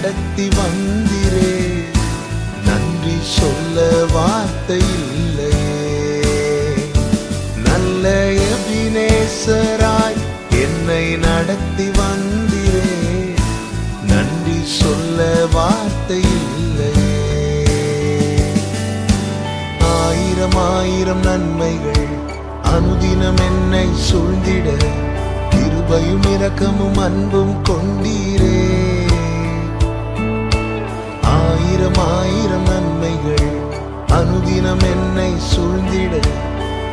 நடத்தி வந்திரே. நன்றி சொல்ல வார்த்தை இல்லையே. நல்ல எபினேசராய் என்னை நடத்தி வந்திரே. நன்றி சொல்ல வார்த்தை இல்லையே. ஆயிரம் ஆயிரம் நன்மைகள் அனுதினம் என்னை சூழ்ந்திட கிருபையும் இரக்கமும் அன்பும் கொண்டீரே. ஆயிரம் ஆயிரம் நன்மைகள் அனுதினம் என்னை சூழ்ந்திட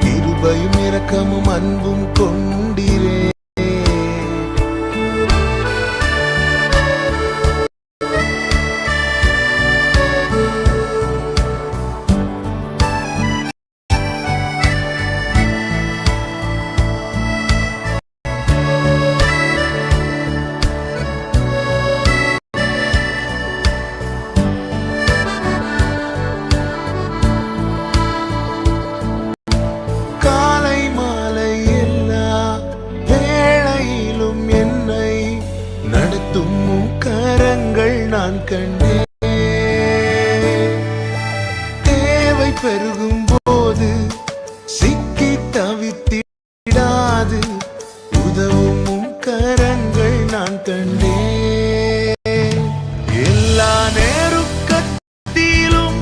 கிருபையும் இரக்கமும் அன்பும் கொண்டீரே. கரங்கள் நான் கண்டேன். தேவை பெருகும் போது சிக்கி தவித்திடாது உதவும் கரங்கள் நான் கண்டேன். எல்லா நேருக்கத்திலும்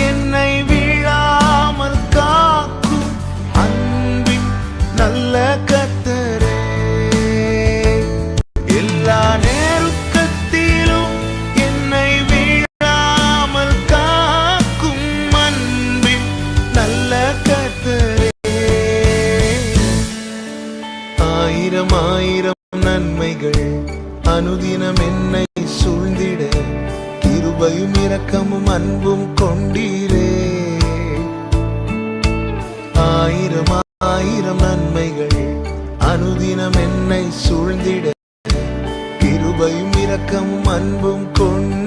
என்னை வீழாமல் காக்கும் அன்பின் நல்ல கர்த்தரே. எல்லா ஆயிரம் ஆயிரம் நன்மைகள் அனுதினம் என்னை சூழ்ந்திட கிருபையும் இரக்கமும் அன்பும் கொண்டீரே. ஆயிரம் ஆயிரம் நன்மைகள் அனுதினம் என்னை சூழ்ந்திட கிருபையும் இரக்கமும் அன்பும் கொண்டீரே.